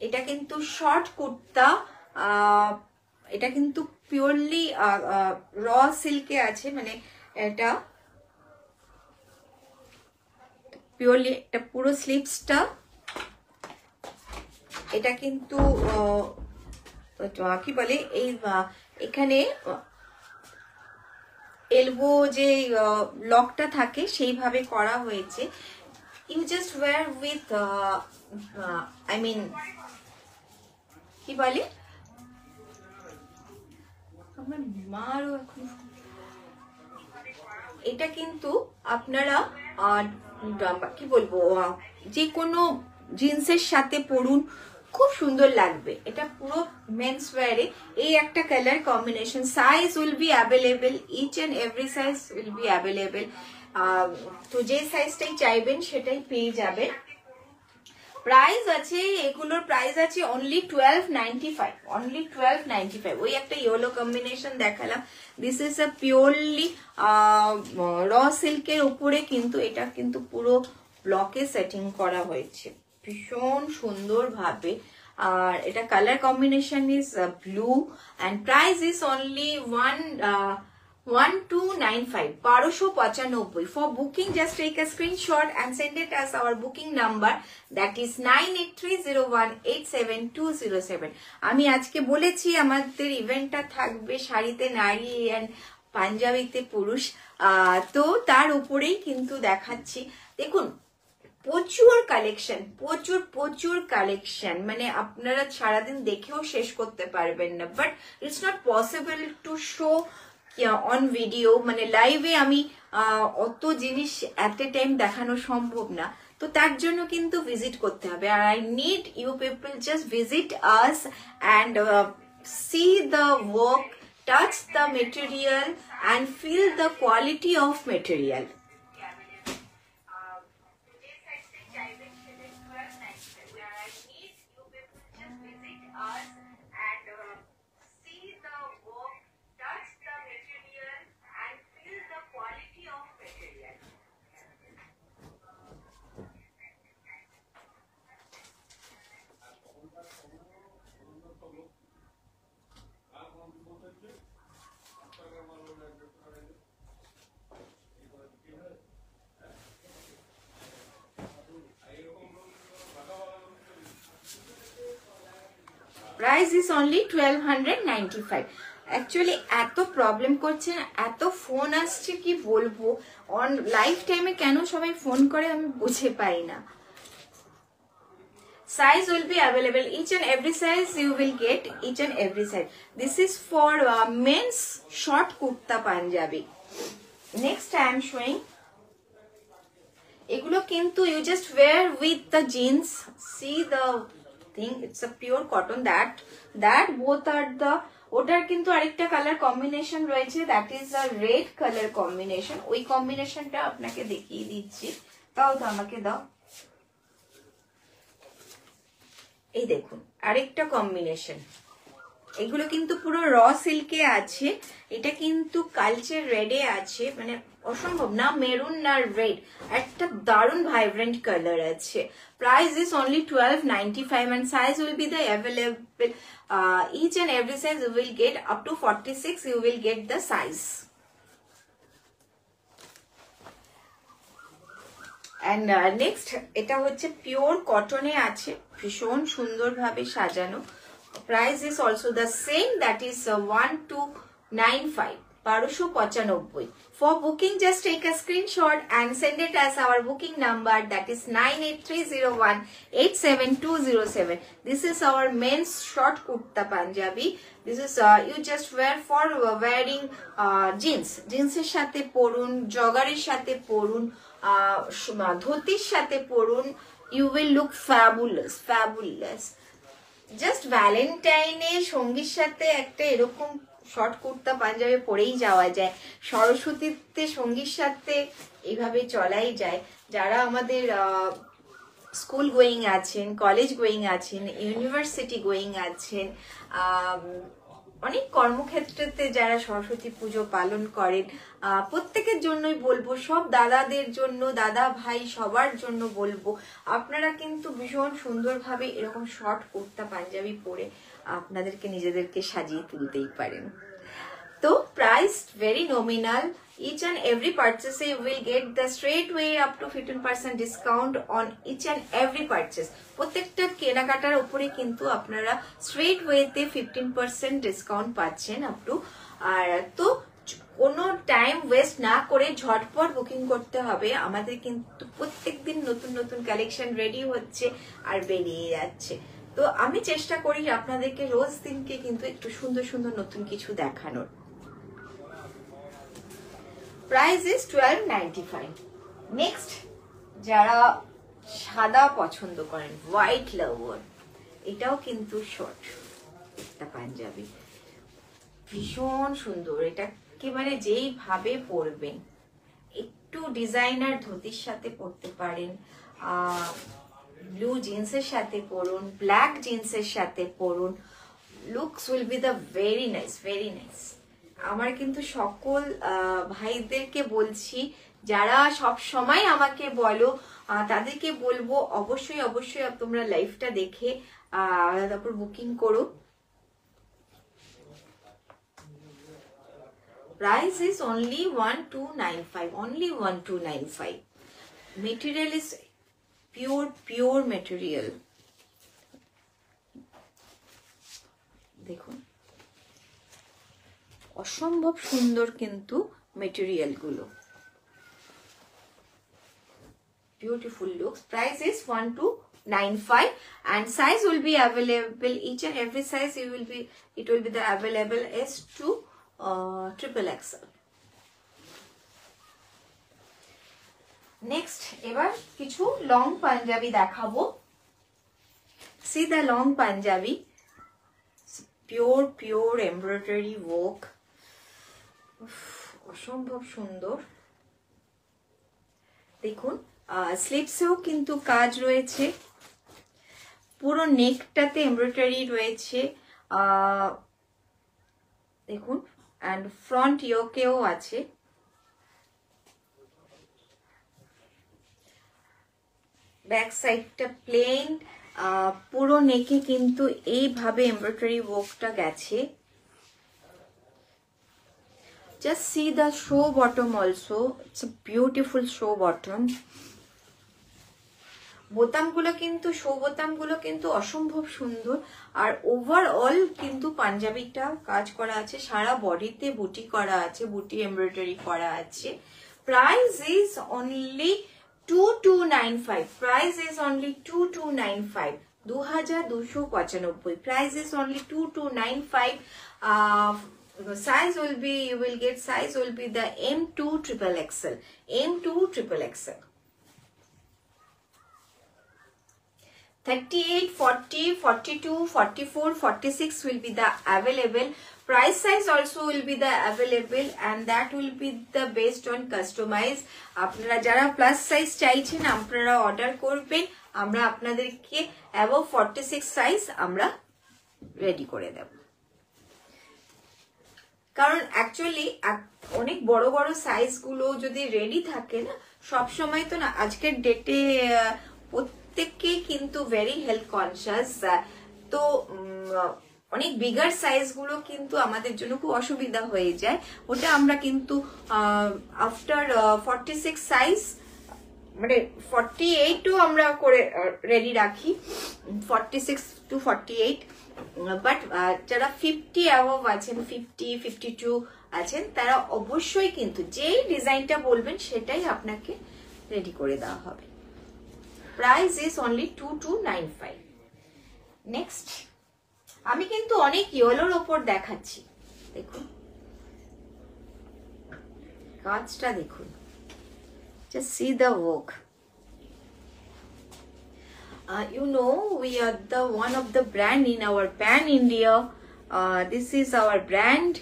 এটা কিন্তু শর্ট কুর্তা, এটা কিন্তু পিওরলি র সিল্কে আছে, মানে এটা পিওরলি, এটা পুরো স্লিভসটা, এটা কিন্তু কি বলে এই এখানে এলবো যে লকটা থাকে সেইভাবে করা হয়েছে। You just wear with I mean কি বলে, আমার মারও এখন, এটা কিন্তু আপনারা কি বলবো, যে কোনো জিন্সের সাথে পরুন, খুব সুন্দর লাগবে। এটা পুরো মেন্স ওয়্যারে এই একটা colour combination, size will be available, each and every size will be available, তো যে সাইজটাই চাইবেন সেটাই পেয়ে যাবেন। প্রাইস আছে, এগুলোর প্রাইস আছে অনলি 1295, অনলি 1295। ওই একটা ইয়েলো কম্বিনেশন দেখালাম, দিস ইজ আ পিওরলি র সিল্কের উপরে, কিন্তু এটা কিন্তু পুরো ব্লকে সেটিং করা হয়েছে ভীষণ সুন্দর ভাবে। আর এটা colour combination is blue and price is only 1295, 1295। For booking, just take a screenshot and send it as our booking number, that is 9830187207। আমি আজকে বলেছি আমাদের ইভেন্টটা থাকবে শাড়িতে নারী এন্ড পাঞ্জাবিতে পুরুষ, তো তার উপরেই কিন্তু দেখাচ্ছি। দেখুন প্রচুর কালেকশন, প্রচুর প্রচুর কালেকশন, মানে আপনারা সারাদিন দেখেও শেষ করতে পারবেন না, but it's not possible to show on video, মানে লাইভে আমি অত জিনিস এট এ টাইম দেখানো সম্ভব না, তো তার জন্য কিন্তু ভিজিট করতে হবে। আর I need you people just visit us and see the work, touch the material and feel the quality of material. Price is only 1295। Actually এত প্রবলেম করছে না, এত ফোন আসছে কি বলবো, অন লাইফ টাইমে কেন সবাই ফোন করে আমি বুঝে পাই না। Size will be available, each and every size you will get, each and every size. This is for men's short kurta Punjabi. Next I am showing, এগুলো কিন্তু you just wear with the jeans. See the thing, it's a pure cotton, that both are the, ওটার কিন্তু আরেকটা কালার কম্বিনেশন রয়েছে, that is a red colour combination. ওই কম্বিনেশনটা আপনাকে দেখিয়ে দিচ্ছি, তাও তো আমাকে দাও। এই দেখুন আরেকটা কম্বিনেশন, এগুলো কিন্তু পুরো র সিল্কে আছে, এটা কিন্তু কালচার রেডে আছে, মানে অসম্ভব না মেরুন না রেড, একটা দারুণ ভাইব্রেন্ট কালার আছে। Price is only 1295 and size will be the available, each and every size you will get up to 46, you will get the size. And next এটা হচ্ছে পিওর কটনে আছে, ভীষণ সুন্দরভাবে সাজানো। Price is also the same, that is 1295, 1295। For booking, just take a screenshot and send it as our booking number, that is 9830187207. This is our men's short kurta Punjabi. This is you just wear for wearing jeans, jeanser সাথে পরুন, জগারের সাথে পরুন, ধুতির সাথে পরুন, you will look fabulous, fabulous. Just ভ্যালেন্টাইনে সঙ্গীর সাথে একটা এরকম শর্ট কুর্তা পাঞ্জাবি পরেই যাওয়া যায়, সরস্বতীতে সঙ্গীর সাথে এইভাবে চলাই যায়। যারা আমাদের স্কুল গোয়িং আছেন, কলেজ গোয়িং আছেন, ইউনিভার্সিটি গোয়িং আছেন, অনেক কর্মক্ষেত্রেতে যারা সরস্বতী পুজো পালন করেন, প্রত্যেকের জন্যই বলবো, সব দাদাদের জন্য, দাদা ভাই সবার জন্য বলবো, আপনারা কিন্তু ভীষণ সুন্দরভাবে এরকম শর্ট কুর্তা পাঞ্জাবি পরে আপনাদেরকে নিজেদেরকে সাজিয়ে তুলতেই পারেন। তো price very nominal, each and every purchase you will get the straight way up to 15% discount on each and every purchase. প্রত্যেকটা কেনাকাটার উপরে কিন্তু আপনারা স্ট্রেট ওয়েতে 15% ডিসকাউন্ট পাচ্ছেন আপ টু। আর তো কোনো টাইম ওয়েস্ট না করে ঝটপট বুকিং করতে হবে, আমাদের কিন্তু প্রত্যেকদিন নতুন নতুন কালেকশন রেডি হচ্ছে আর বেরিয়ে যাচ্ছে। তো আমি চেষ্টা করি আপনাদেরকে রোজ দিনকে কিন্তু একটু সুন্দর সুন্দর নতুন কিছু দেখানোর। Price is 1295। নেক্সট যারা সাদা পছন্দ করেন, হোয়াইট লাভার, এটাও কিন্তু শর্ট একটা পাঞ্জাবি, ভীষণ সুন্দর। এটা একেবারে যেইভাবে পরবেন, একটু ডিজাইনার ধুতির সাথে পরতে পারেন, ব্লু জিন্সের সাথে পরুন, ব্ল্যাক জিন্সের সাথে পরুন, looks will be the very nice, very nice. আমার কিন্তু সকল ভাইদেরকে বলছি, যারা সব সময় আমাকে বলো, তাদেরকে বলবো অবশ্যই অবশ্যই তোমরা লাইভটা দেখে তারপর বুকিং করো। Price is only 1295, only 1295. Material is pure material. দেখুন অসম্ভব সুন্দর কিন্তু মেটেরিয়াল গুলো, beautiful looks. Price is 1295 and size will be available, each and every size it will be the available S to triple XL. Next এবার কিছু লং পাঞ্জাবি দেখাবো। See the long panjabi, pure embroidery work, অসম্ভব সুন্দর। দেখুন স্লিভসেও কিন্তু কাজ রয়েছে, পুরো নেকটাতে এমব্রয়ডারি রয়েছে, দেখুন, and front yokeও আছে। ব্যাক সাইডটা প্লেন, পুরো নেকে কিন্তু এইভাবে এমব্রয়ডারি ওয়ার্কটা গেছে। Just see the show bottom also, it's a beautiful show bottom. বোতামগুলো কিন্তু শো বোতামগুলো কিন্তু অসম্ভব সুন্দর। আর ওভারঅল কিন্তু পাঞ্জাবিটা কাজ করা আছে, সারা বডিতে বুটি করা আছে, বুটি এমব্রয়ডারি করা আছে। Price is only 2295। Price is only 2295, 2295। Price is only 2295। Size will be, you will get size will be the M2 triple XL, M2 triple XL, 38, 40, 42, 44, 46 will be the available. Price size also will be the available, and that will be the based on customize. আপনারা যারা প্লাস সাইজ চাইছেন আপনারা অর্ডার করবেন, আমরা আপনাদেরকে above 46 সাইজ আমরা রেডি করে দেব। কারণ অ্যাকচুয়ালি অনেক বড় বড় সাইজ গুলো যদি রেডি থাকে না, সব সময় তো না, আজকের ডেটে প্রত্যেককে কিন্তু ভেরি হেলথ কনসিয়াস, তো অনেক বিগার সাইজ গুলো কিন্তু আমাদের জন্য খুব অসুবিধা হয়ে যায়। ওটা আমরা কিন্তু আফটার 46 সাইজ মানে 48ও আমরা করে রেডি রাখি, 46 to 48। বাট যারা 50 অ্যাবভ আছেন, 50, 52 আছেন, তারা অবশ্যই কিন্তু যেই ডিজাইনটা বলবেন সেটাই আপনাকে রেডি করে দেওয়া হবে। Price is only 2295। নেক্সট আমি কিন্তু অনেক ইয়েলোর ওপর দেখাচ্ছি, দেখুন কাজটা দেখুন, just see the work. You know, we are the one of the brand in our pan India. This is our brand.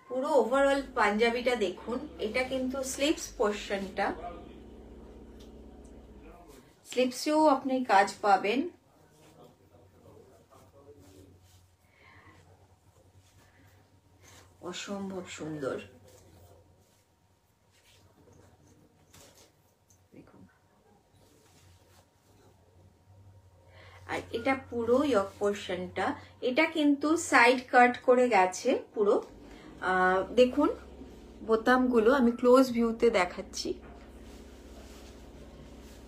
পুরো ওভারঅল পাঞ্জাবিটা দেখুন, এটা কিন্তু স্লিভস পোরশনটা, স্লিভসেও আপনি কাজ পাবেন। অসম্ভব সুন্দর, আর এটা পুরো ইয়ক পোরশনটা, এটা কিন্তু সাইড কাট করে গেছে পুরো। দেখুন বোতামগুলো আমি ক্লোজ ভিউতে দেখাচ্ছি,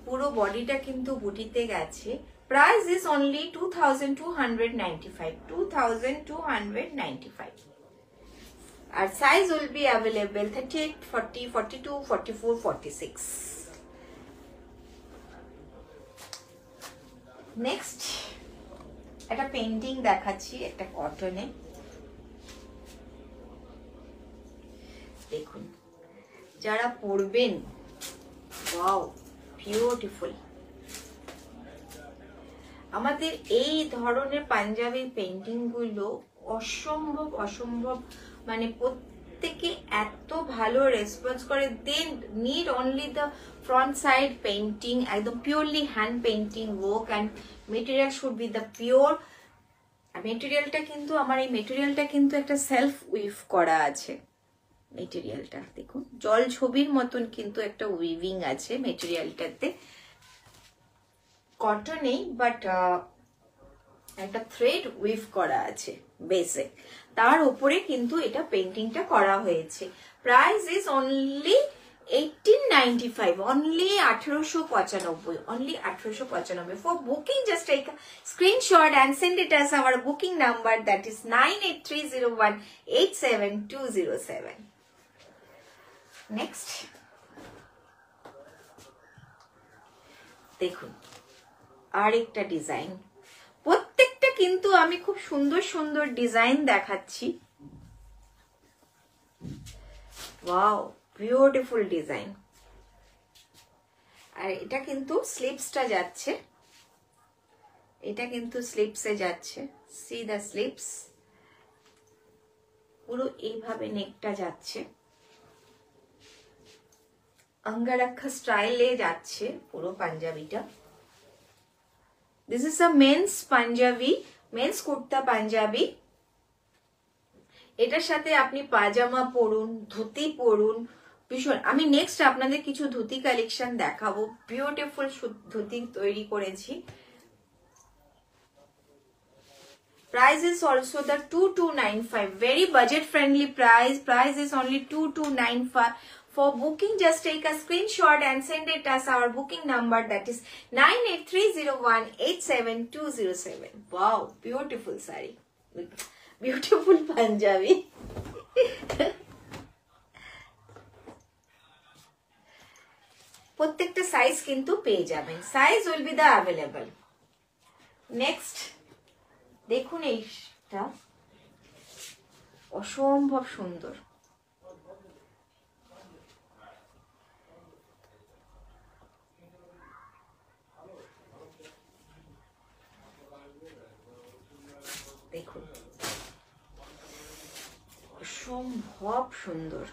পুরো বডিটা কিন্তু বুটিতে গেছে। Price is only 2295, 2295। আর size will be available 38, 40, 42, 44, 46। Next একটা পেইন্টিং দেখাচ্ছি, একটা কটনে, দেখুন যারা পরবেন, ওয়াও বিউটিফুল। আমাদের এই ধরনের পাঞ্জাবি পেইন্টিং গুলো অসম্ভব অসম্ভব, মানে প্রত্যেকে এত ভালো রেসপন্স করে। Then need only the front side painting, একদম purely hand painting work, and material should be the pure. মেটেরিয়ালটা কিন্তু আমার এই মেটেরিয়ালটা কিন্তু একটা সেলফ উইভ করা আছে। মেটেরিয়ালটা দেখুন জল ছবির মতন কিন্তু একটা উইভিং আছে মেটেরিয়ালটাতে, কটনেই বাট একটা থ্রেড উইভ করা আছে বেসে, তার উপরে কিন্তু এটা পেইন্টিংটা করা হয়েছে। Price is only 1895, only 1895, only 1895. For booking, just take a screenshot and send it as our booking number, that is 9830187207. Next, দেখুন আরেকটা ডিজাইন, প্রত্যেকটা কিন্তু আমি খুব সুন্দর সুন্দর ডিজাইন দেখাচ্ছি। Wow beautiful design. আর এটা কিন্তু স্লিপসটা যাচ্ছে, এটা কিন্তু স্লিপসে যাচ্ছে, সি দ্য স্লিপস, পুরো এইভাবে নেকটা যাচ্ছে, অঙ্গরাক্ষা স্টাইলে যাচ্ছে পুরো পাঞ্জাবিটা। This is a men's panjabi, men's kurta panjabi. এটার সাথে আপনি পাজামা পরুন, ধুতি পরুন, ভীষণ। আমি নেক্সট আপনাদের কিছু ধুতি কালেকশন দেখাবো, বিউটিফুল ধুতি তৈরি করেছি। Price is also the 2295, very budget friendly price. Price is only 2295 For booking, just take a screenshot and send it as our booking number, that is 9830187207. Wow, beautiful saree, beautiful Punjabi. প্রত্যেকটা সাইজ কিন্তু পেয়ে যাবেন, size will B the available. Next দেখুন, এইটা অসম্ভব সুন্দর। দেখুন অসম্ভব সুন্দর,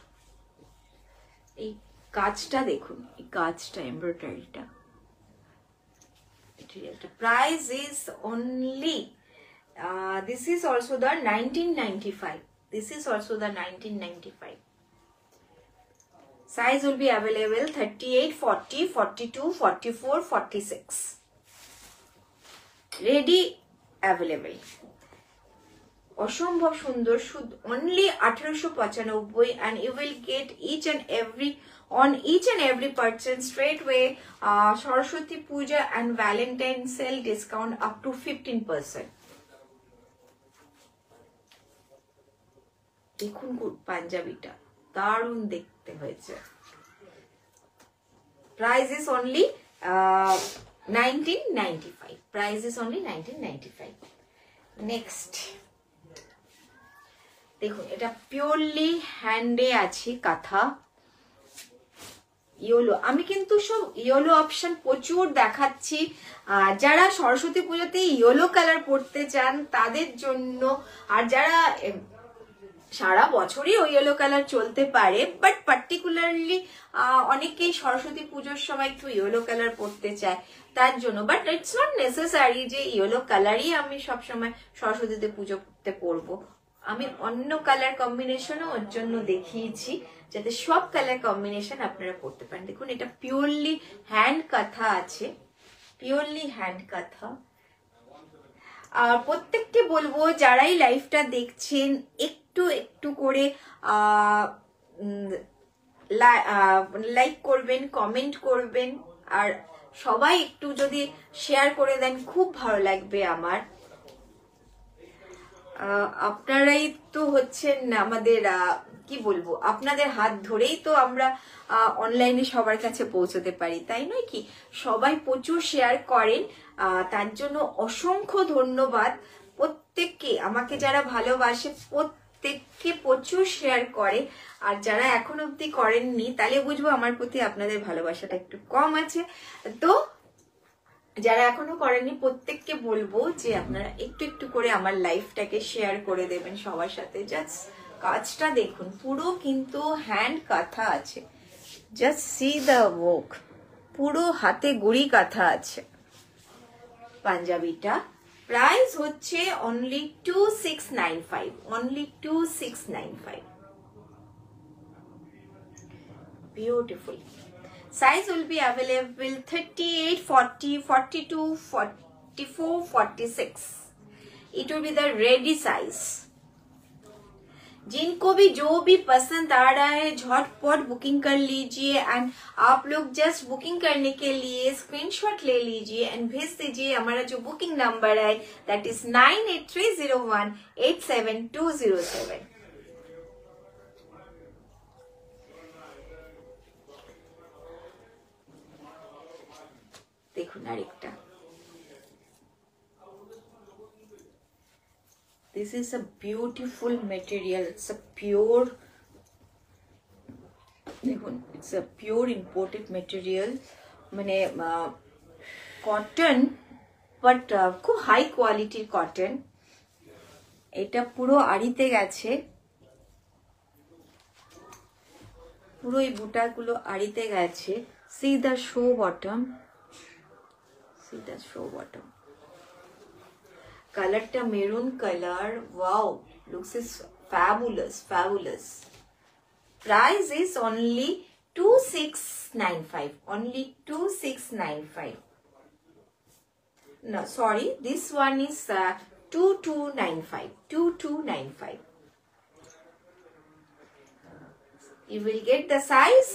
এই কাজটা দেখুন, এই কাজটা, এমব্রয়ডারিটা, মেটেরিয়ালটা। Price is only this is also the 1995. This is also the 1995. Size will be available 38, 40, 42, 44, 46. Ready available. অসম্ভব সুন্দর, শুধু only 1895, and you will get each and every purchase straight away Saraswati Puja and Valentine sale discount up to 15%. দেখুন পাঞ্জাবিটা দারুণ দেখতে হয়েছে। Price is only 1995. Price is only 1995. Next দেখুন, এটা পিওরলি হ্যান্ডে আছে কাঁথা, ইয়েলো। আমি কিন্তু সব ইয়েলো অপশন প্রচুর দেখাচ্ছি, যারা সরস্বতী পুজোতে ইয়েলো কালার পরতে চান তাদের জন্য, আর যারা সারা বছরই ওই ইয়েলো কালার চলতে পারে, বাট পার্টিকুলারলি অনেকেই সরস্বতী পুজোর সময় একটু ইয়েলো কালার পরতে চায় তার জন্য। বাট ইটস নট নেসেসারি যে ইয়েলো কালারই আমি সবসময় সরস্বতীতে পুজোতে পরবো। আমি অন্য কালার কম্বিনেশনও ওর জন্য দেখিয়েছি, যাতে সব কালার কম্বিনেশন আপনারা করতে পারেন। দেখুন, এটা পিওরলি হ্যান্ড কাঁথা আছে, পিওরলি হ্যান্ড কাঁথা। আর প্রত্যেককে বলবো, যারাই লাইভটা দেখছেন একটু একটু করে লাইক করবেন, কমেন্ট করবেন, আর সবাই একটু যদি শেয়ার করে দেন খুব ভালো লাগবে আমার। আপনারাই তো হচ্ছেন আমাদের, কি বলবো, আপনাদের হাত ধরেই তো আমরা অনলাইনে সবার কাছে পৌঁছতে পারি, তাই নয় কি? সবাই প্রচুর শেয়ার করেন, তার জন্য অসংখ্য ধন্যবাদ প্রত্যেককে। আমাকে যারা ভালোবাসে প্রত্যেককে প্রচুর শেয়ার করে, আর যারা এখন অবধি করেননি তাহলে বুঝবো আমার প্রতি আপনাদের ভালোবাসাটা একটু কম আছে। তো যারা এখনো করেননি প্রত্যেককে বলবো যে আপনারা একটু একটু করে আমার লাইফটাকে শেয়ার করে দেবেন সবার সাথে। জাস্ট কাজটা দেখুন, পুরো কিন্তু হ্যান্ড কাঁথা আছে, জাস্ট সি দ্য ওয়ার্ক, পুরো হাতে গুড়ি কাঁথা আছে। পাঞ্জাবিটা প্রাইস হচ্ছে only 2695, only 2695। Beautiful. Size will be available 38, 40, 42, 44, 46. It will be the ready size. जिनको भी जो भी पसंद आ रहा है झटपट बुकिंग कर लीजिए, एंड आप लोग जस्ट बुकिंग करने के लिए स्क्रीनशॉट ले लीजिए एंड भेज दीजिए। हमारा जो बुकिंग नंबर है दैट इज 9830187207। দেখুন আরেকটা, this is a beautiful material, it's a pure, দেখুন it's a pure imported material, মানে কটন, বাট খুব হাই কোয়ালিটির কটন। এটা পুরো আড়িতে গেছে, পুরো এই বুটাগুলো আড়িতে গেছে। see the show bottom, see the show bottom, colorটা maroon color, wow, looks is fabulous, fabulous. Price is only 2695, only 2695. No, sorry, this one is 2295, 2295. You will get the size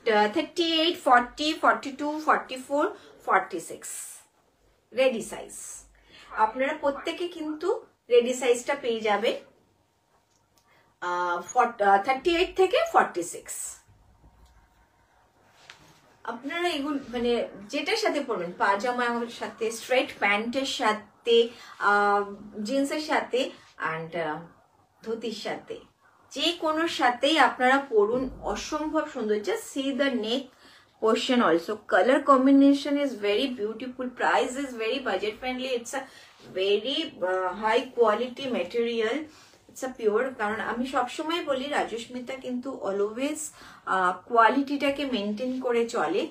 38, 40, 42, 44, 46. Ready size. আপনারা প্রত্যেকে কিন্তু রেডি সাইজটা পেয়ে যাবে 38 থেকে 46। আপনারা এগুলো মানে যেটার সাথে পরবেন, পাজামার সাথে, স্ট্রেট প্যান্টের সাথে, জিন্সের সাথে অ্যান্ড ধুতির সাথে, যে কোনো সাথেই আপনারা পরুন, অসম্ভব সুন্দর। Just see the neck portion also. Color combination is very beautiful. Price is very budget friendly. It's a very high quality material. It's a pure, কারণ আমি সবসময় বলি রাজস্মিতা কিন্তু অলওয়েজ কোয়ালিটিটাকে মেনটেন করে চলে।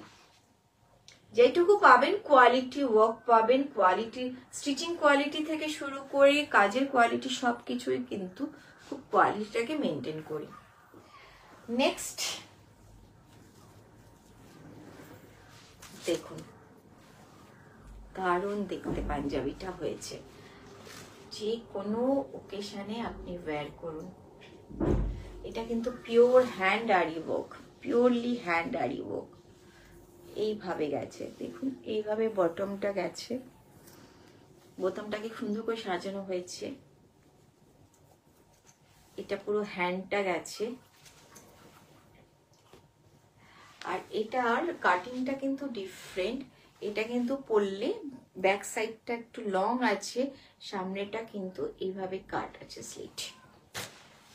যেটুকু পাবেন কোয়ালিটি ওয়ার্ক পাবেন, কোয়ালিটি স্টিচিং কোয়ালিটি থেকে শুরু করে কাজের কোয়ালিটি সবকিছুই কিন্তু খুব কোয়ালিটিটাকে মেনটেন করি। নেক্সট দেখুন, দারুণ দেখতে পাঞ্জাবিটা হয়েছে, যে কোনো ওকেশনে আপনি ওয়্যার করুন। এটা কিন্তু পিওর হ্যান্ড আরি ওয়ার্ক, পিওরলি হ্যান্ড আরি ওয়ার্ক। এইভাবে গেছে দেখুন, এইভাবে বটমটা গেছে, বোতামটাকে সুন্দর করে সাজানো হয়েছে। এটা পুরো হ্যান্ডটা গেছে, আর এটার কাটিংটা কিন্তু ডিফারেন্ট। এটা কিন্তু পরলে ব্যাক সাইডটা একটু লং আছে, সামনেটা কিন্তু এইভাবে কাট আছে slit.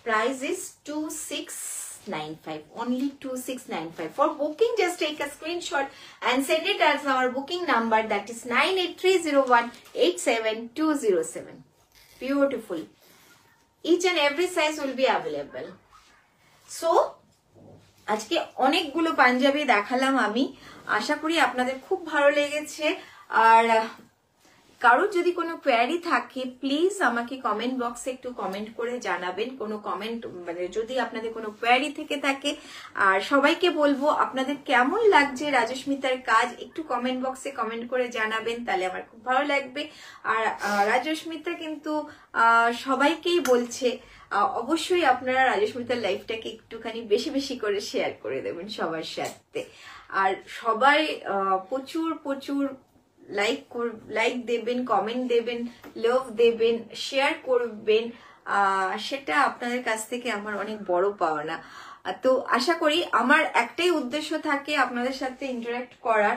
Price is 2695, only 2695. For booking, just take a screenshot and send it as our booking number, that is 9830187207. Beautiful. Each and every size will be available. So আজকে অনেকগুলো পাঞ্জাবি দেখালাম আমি, আশা করি আপনাদের খুব ভালো লেগেছে। আর কারোর যদি কোনো কোয়ারি থাকে প্লিজ আমাকে কমেন্ট বক্সে একটু কমেন্ট করে জানাবেন, কোনো কমেন্ট মানে যদি আপনাদের কোনো কোয়ারি থেকে থাকে। আর সবাইকে বলবো আপনাদের কেমন লাগছে রাজস্মিতার কাজ একটু কমেন্ট বক্সে কমেন্ট করে জানাবেন, তাহলে আমার খুব ভালো লাগবে। আর রাজস্মিতা কিন্তু সবাইকেই বলছে অবশ্যই আপনারা রাজস্মিতার লাইফটাকে একটুখানি বেশি বেশি করে শেয়ার করে দেবেন সবার সাথে। আর সবাই প্রচুর প্রচুর লাইক দেবেন, কমেন্ট দেবেন, লাভ দেবেন, শেয়ার করবেন, সেটা আপনাদের কাছ থেকে আমার অনেক বড় পাওনা। তো আশা করি, আমার একটাই উদ্দেশ্য থাকে আপনাদের সাথে ইন্টারাক্ট করার।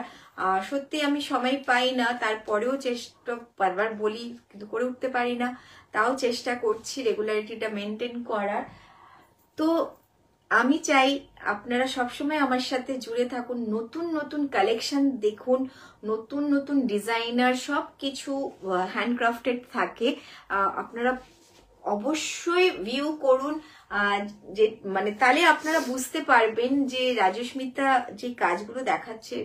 সত্যি আমি সময় পাই না, তারপরেও চেষ্টা, বারবার বলি কিন্তু করে উঠতে পারি না, তাও চেষ্টা করছি রেগুলারিটিটা মেনটেন করার। তো আমি চাই আপনারা সবসময় আমার সাথে জুড়ে থাকুন, নতুন নতুন কালেকশন দেখুন, নতুন নতুন ডিজাইনার সব কিছু হ্যান্ডক্রাফটেড থাকে, আপনারা অবশ্যই ভিউ করুন। যে মানে তাহলে আপনারা বুঝতে পারবেন যে রাজস্মিতা যে কাজগুলো দেখাচ্ছে,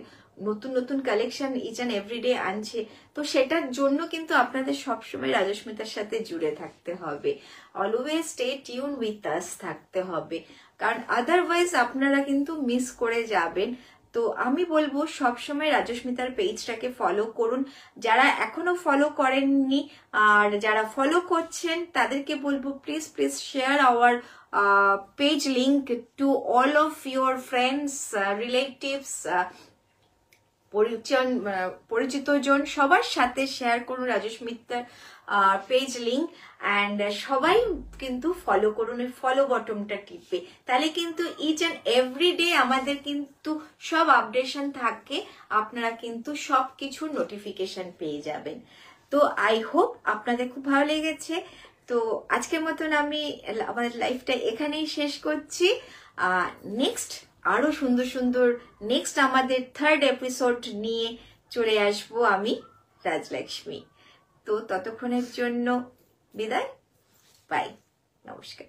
নতুন নতুন কালেকশন ইচ অ্যান্ড এভরিডে আনছে, তো সেটার জন্য কিন্তু আপনাদের সবসময় রাজস্মিতার সাথে জুড়ে থাকতে হবে, always stay tune with us থাকতে হবে, কারণ আদারওয়াইজ আপনারা কিন্তু মিস করে যাবেন। তো আমি বলবো সবসময় রাজস্মিতার পেজটাকে ফলো করুন, যারা এখনো ফলো করেননি আর যারা ফলো করছেন তাদেরকে বলবো please please share our page link to all of your friends, relatives, পরিচিত জন সবার সাথে শেয়ার করুন রাজস্মিতার পেজ লিঙ্ক, অ্যান্ড সবাই কিন্তু ফলো করুন, ওই ফলো বটনটা টিপে, তাহলে কিন্তু ইচ অ্যান্ড এভরি ডে আমাদের কিন্তু সব আপডেশন থাকে, আপনারা কিন্তু সব কিছুর নোটিফিকেশন পেয়ে যাবেন। তো আই হোপ আপনাদের খুব ভালো লেগেছে। তো আজকের মতন আমি আমার লাইফটা এখানেই শেষ করছি। নেক্সট আরো সুন্দর সুন্দর নেক্সট আমাদের 3rd এপিসোড নিয়ে চলে আসবো আমি রাজলক্ষ্মী। তো ততক্ষণের জন্য বিদায়, বাই, নমস্কার।